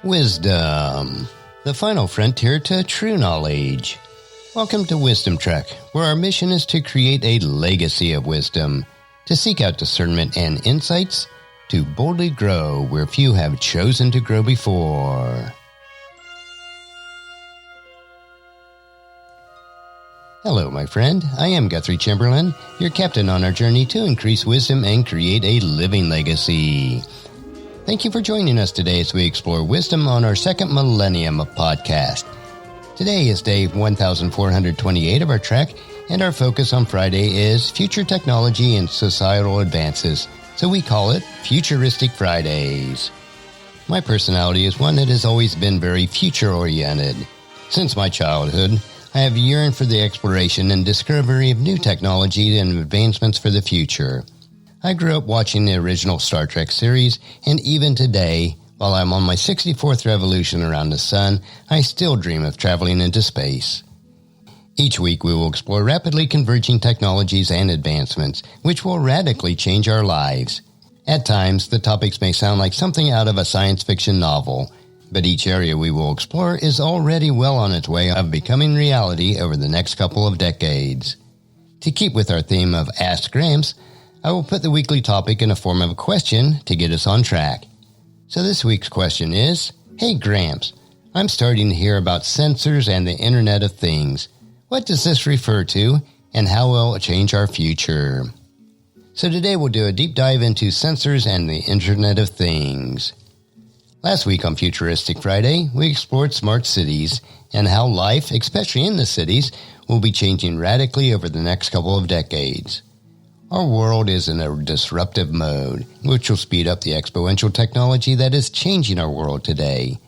Wisdom, the final frontier to true knowledge. Welcome to Wisdom Trek, where our mission is to create a legacy of wisdom, to seek out discernment and insights, to boldly grow where few have chosen to grow before. Hello, my friend. I am Guthrie Chamberlain, your captain on our journey to increase wisdom and create a living legacy. Thank you for joining us today as we explore wisdom on our second millennium of podcast. Today is day 1428 of our trek, and our focus on Friday is future technology and societal advances, so we call it Futuristic Fridays. My personality is one that has always been very future-oriented. Since my childhood, I have yearned for the exploration and discovery of new technology and advancements for the future. I grew up watching the original Star Trek series, and even today, while I'm on my 64th revolution around the sun, I still dream of traveling into space. Each week we will explore rapidly converging technologies and advancements, which will radically change our lives. At times, the topics may sound like something out of a science fiction novel, but each area we will explore is already well on its way of becoming reality over the next couple of decades. To keep with our theme of Ask Gramps, I will put the weekly topic in the form of a question to get us on track. So this week's question is, Hey Gramps, I'm starting to hear about sensors and the Internet of Things. What does this refer to, and how will it change our future? So today we'll do a deep dive into sensors and the Internet of Things. Last week on Futuristic Friday, we explored smart cities and how life, especially in the cities, will be changing radically over the next couple of decades. Our world is in a disruptive mode, which will speed up the exponential technology that is changing our world today.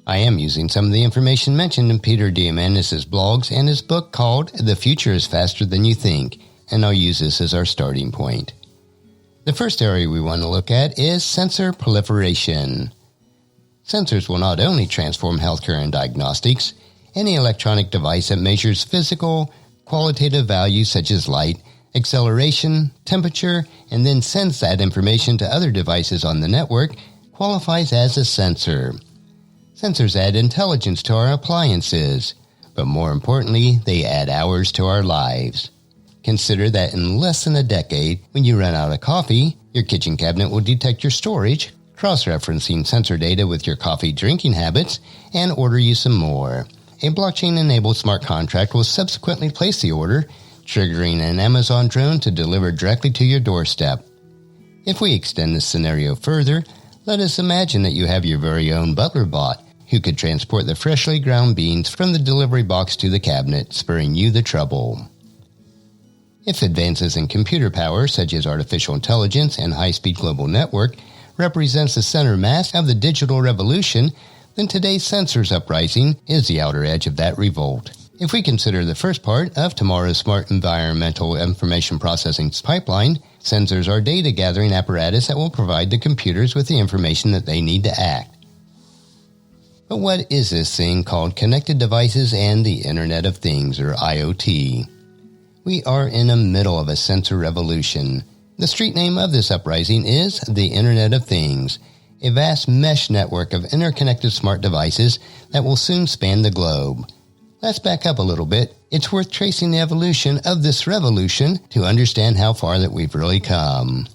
I am using some of the information mentioned in Peter Diamandis' blogs and his book called The Future is Faster Than You Think, and I'll use this as our starting point. The first area we want to look at is sensor proliferation. Sensors will not only transform healthcare and diagnostics. Any electronic device that measures physical, qualitative values such as light, acceleration, temperature, and then sends that information to other devices on the network qualifies as a sensor. Sensors add intelligence to our appliances, but more importantly, they add hours to our lives. Consider that in less than a decade, when you run out of coffee, your kitchen cabinet will detect your storage, cross-referencing sensor data with your coffee drinking habits, and order you some more. A blockchain-enabled smart contract will subsequently place the order, triggering an Amazon drone to deliver directly to your doorstep. If we extend this scenario further, let us imagine that you have your very own butler bot, who could transport the freshly ground beans from the delivery box to the cabinet, sparing you the trouble. If advances in computer power, such as artificial intelligence and high-speed global network, represents the center mass of the digital revolution, then today's sensors uprising is the outer edge of that revolt. If we consider the first part of tomorrow's smart environmental information processing pipeline, sensors are data-gathering apparatus that will provide the computers with the information that they need to act. But what is this thing called connected devices and the Internet of Things, or IoT? We are in the middle of a sensor revolution. The street name of this uprising is the Internet of Things, a vast mesh network of interconnected smart devices that will soon span the globe. Let's back up a little bit. It's worth tracing the evolution of this revolution to understand how far that we've really come.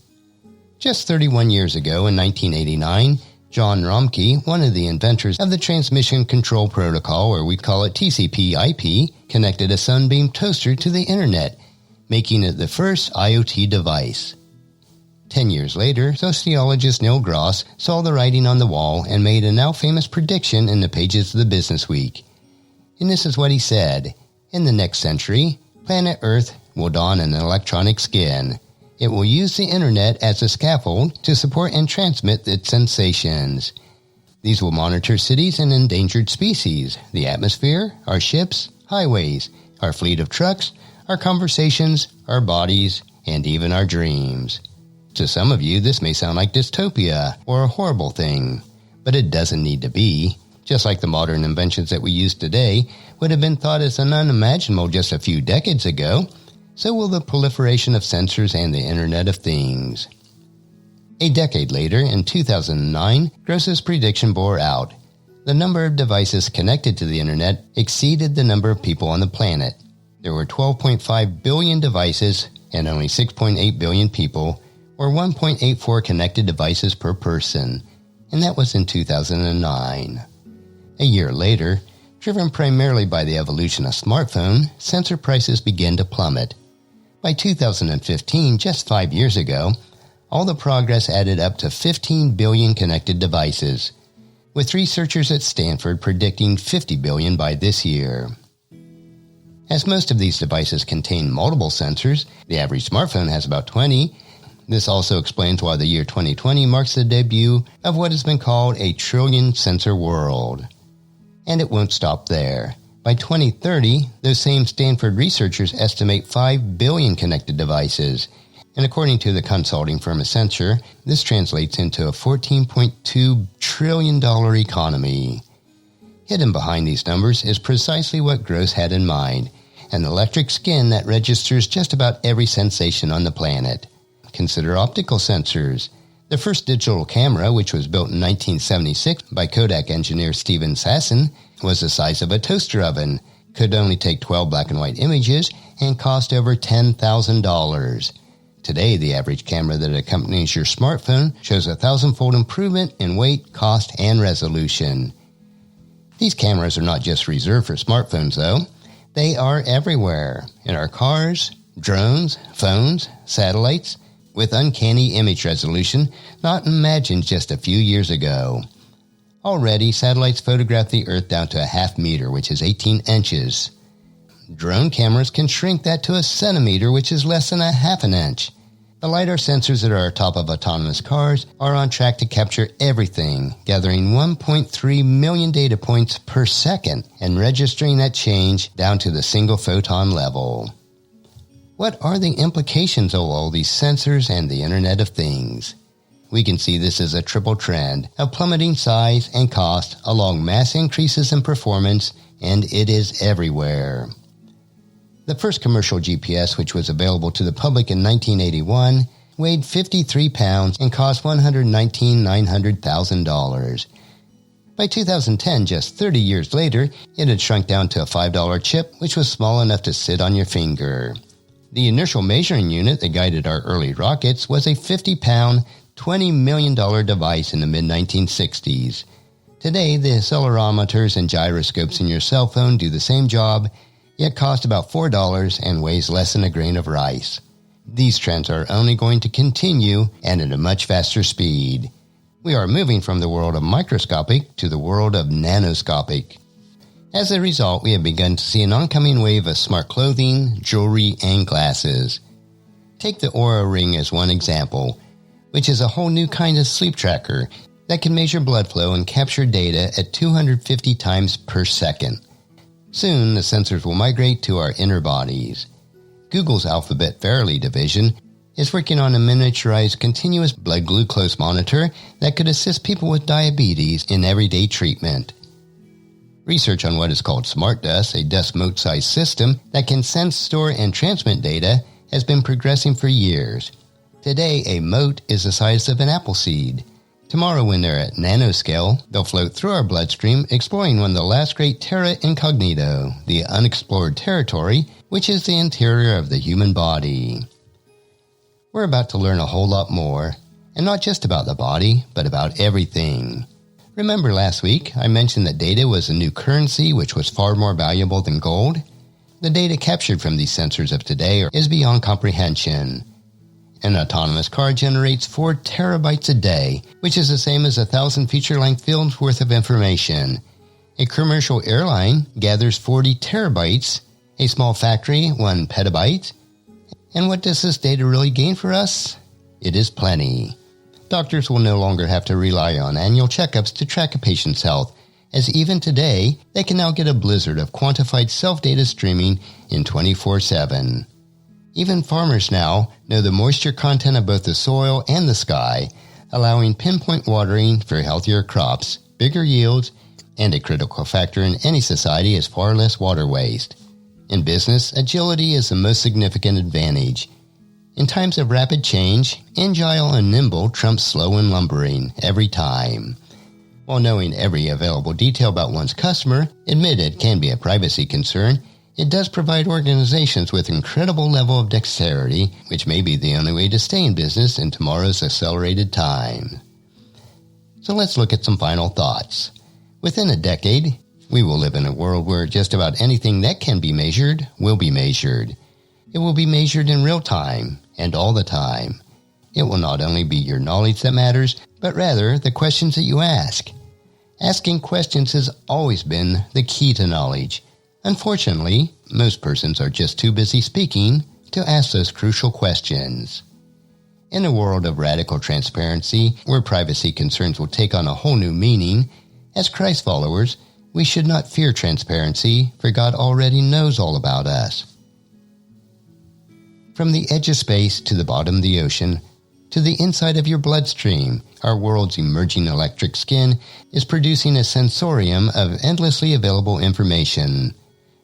Just 31 years ago, in 1989, John Romke, one of the inventors of the Transmission Control Protocol, or we call it TCP/IP, connected a sunbeam toaster to the Internet, making it the first IoT device. 10 years later, sociologist Neil Gross saw the writing on the wall and made a now famous prediction in the pages of the Business Week. And this is what he said: in the next century, planet Earth will don an electronic skin. It will use the Internet as a scaffold to support and transmit its sensations. These will monitor cities and endangered species, the atmosphere, our ships, highways, our fleet of trucks, our conversations, our bodies, and even our dreams. To some of you, this may sound like dystopia or a horrible thing, but it doesn't need to be. Just like the modern inventions that we use today would have been thought as unimaginable just a few decades ago, so will the proliferation of sensors and the Internet of Things. A decade later, in 2009, Gross's prediction bore out. The number of devices connected to the Internet exceeded the number of people on the planet. There were 12.5 billion devices and only 6.8 billion people, or 1.84 connected devices per person, and that was in 2009. A year later, driven primarily by the evolution of smartphone, sensor prices began to plummet. By 2015, just 5 years ago, all the progress added up to 15 billion connected devices, with researchers at Stanford predicting 50 billion by this year. As most of these devices contain multiple sensors, the average smartphone has about 20. This also explains why the year 2020 marks the debut of what has been called a trillion sensor world. And it won't stop there. By 2030, those same Stanford researchers estimate 5 billion connected devices. And according to the consulting firm Accenture, this translates into a $14.2 trillion economy. Hidden behind these numbers is precisely what Gross had in mind, an electric skin that registers just about every sensation on the planet. Consider optical sensors. The first digital camera, which was built in 1976 by Kodak engineer Steven Sasson, was the size of a toaster oven, could only take 12 black and white images, and cost over $10,000. Today, the average camera that accompanies your smartphone shows a 1,000-fold improvement in weight, cost, and resolution. These cameras are not just reserved for smartphones, though. They are everywhere, in our cars, drones, phones, satellites, with uncanny image resolution not imagined just a few years ago. Already, satellites photograph the Earth down to a half meter, which is 18 inches. Drone cameras can shrink that to a centimeter, which is less than a half an inch. The LiDAR sensors that are atop of autonomous cars are on track to capture everything, gathering 1.3 million data points per second and registering that change down to the single photon level. What are the implications of all these sensors and the Internet of Things? We can see this as a triple trend of plummeting size and cost along mass increases in performance, and it is everywhere. The first commercial GPS, which was available to the public in 1981, weighed 53 pounds and cost $119,900,000. By 2010, just 30 years later, it had shrunk down to a $5 chip, which was small enough to sit on your finger. The initial measuring unit that guided our early rockets was a 50-pound, $20 million device in the mid-1960s. Today, the accelerometers and gyroscopes in your cell phone do the same job, yet cost about $4 and weighs less than a grain of rice. These trends are only going to continue and at a much faster speed. We are moving from the world of microscopic to the world of nanoscopic. As a result, we have begun to see an oncoming wave of smart clothing, jewelry, and glasses. Take the Oura Ring as one example, which is a whole new kind of sleep tracker that can measure blood flow and capture data at 250 times per second. Soon, the sensors will migrate to our inner bodies. Google's Alphabet Verily division is working on a miniaturized continuous blood glucose monitor that could assist people with diabetes in everyday treatment. Research on what is called smart dust, a dust mote-sized system that can sense, store, and transmit data, has been progressing for years. Today, a mote is the size of an apple seed. Tomorrow, when they're at nanoscale, they'll float through our bloodstream, exploring one of the last great terra incognito, the unexplored territory, which is the interior of the human body. We're about to learn a whole lot more, and not just about the body, but about everything. Remember last week, I mentioned that data was a new currency which was far more valuable than gold? The data captured from these sensors of today is beyond comprehension. An autonomous car generates 4 terabytes a day, which is the same as 1,000 feature-length films worth of information. A commercial airline gathers 40 terabytes, a small factory 1 petabyte. And what does this data really gain for us? It is plenty. Doctors will no longer have to rely on annual checkups to track a patient's health, as even today, they can now get a blizzard of quantified self-data streaming in 24/7. Even farmers now know the moisture content of both the soil and the sky, allowing pinpoint watering for healthier crops, bigger yields, and a critical factor in any society is far less water waste. In business, agility is the most significant advantage. In times of rapid change, agile and nimble trumps slow and lumbering every time. While knowing every available detail about one's customer, admitted can be a privacy concern, it does provide organizations with incredible level of dexterity, which may be the only way to stay in business in tomorrow's accelerated time. So let's look at some final thoughts. Within a decade, we will live in a world where just about anything that can be measured will be measured. It will be measured in real time and all the time. It will not only be your knowledge that matters, but rather the questions that you ask. Asking questions has always been the key to knowledge. Unfortunately, most persons are just too busy speaking to ask those crucial questions. In a world of radical transparency, where privacy concerns will take on a whole new meaning, as Christ followers, we should not fear transparency, for God already knows all about us. From the edge of space to the bottom of the ocean, to the inside of your bloodstream, our world's emerging electric skin is producing a sensorium of endlessly available information.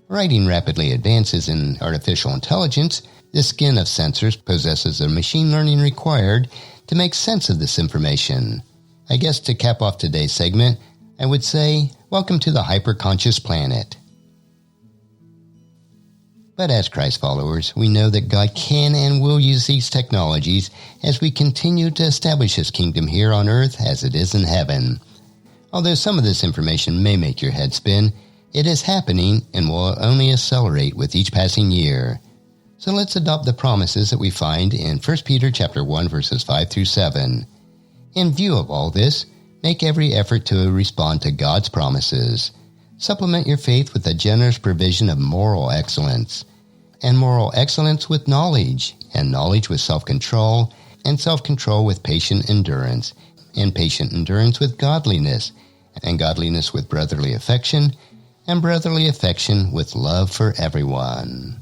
Riding rapidly advances in artificial intelligence, this skin of sensors possesses the machine learning required to make sense of this information. I guess to cap off today's segment, I would say, welcome to the hyper-conscious planet. But as Christ followers, we know that God can and will use these technologies as we continue to establish His kingdom here on earth as it is in heaven. Although some of this information may make your head spin, it is happening and will only accelerate with each passing year. So let's adopt the promises that we find in 1 Peter chapter 1 verses 5 through 7. In view of all this, make every effort to respond to God's promises. Supplement your faith with a generous provision of moral excellence, and moral excellence with knowledge, and knowledge with self-control, and self-control with patient endurance, and patient endurance with godliness, and godliness with brotherly affection, and brotherly affection with love for everyone.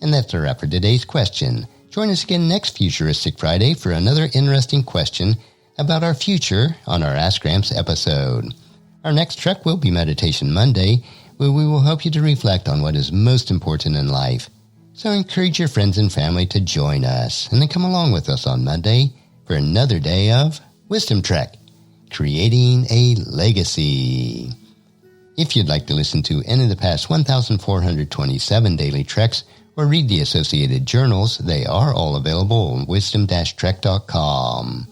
And that's a wrap for today's question. Join us again next Futuristic Friday for another interesting question about our future on our Ask Gramps episode. Our next trek will be Meditation Monday, where we will help you to reflect on what is most important in life. So encourage your friends and family to join us, and then come along with us on Monday for another day of Wisdom Trek, Creating a Legacy. If you'd like to listen to any of the past 1,427 daily treks or read the associated journals, they are all available on wisdom-trek.com.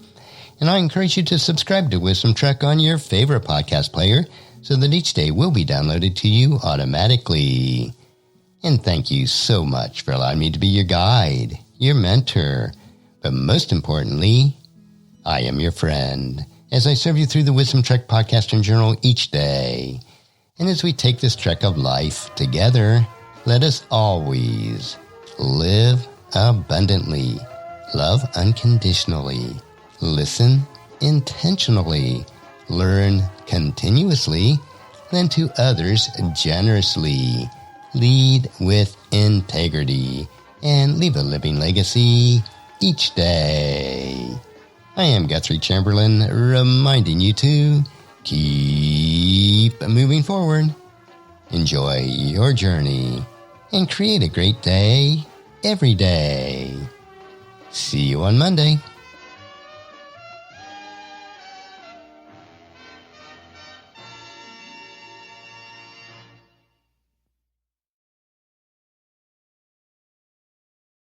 And I encourage you to subscribe to Wisdom Trek on your favorite podcast player so that each day will be downloaded to you automatically. And thank you so much for allowing me to be your guide, your mentor, but most importantly, I am your friend as I serve you through the Wisdom Trek podcast and journal each day. And as we take this trek of life together, let us always live abundantly, love unconditionally, listen intentionally, learn continuously, lend to others generously, lead with integrity, and leave a living legacy each day. I am Guthrie Chamberlain, reminding you to keep moving forward, enjoy your journey, and create a great day every day. See you on Monday.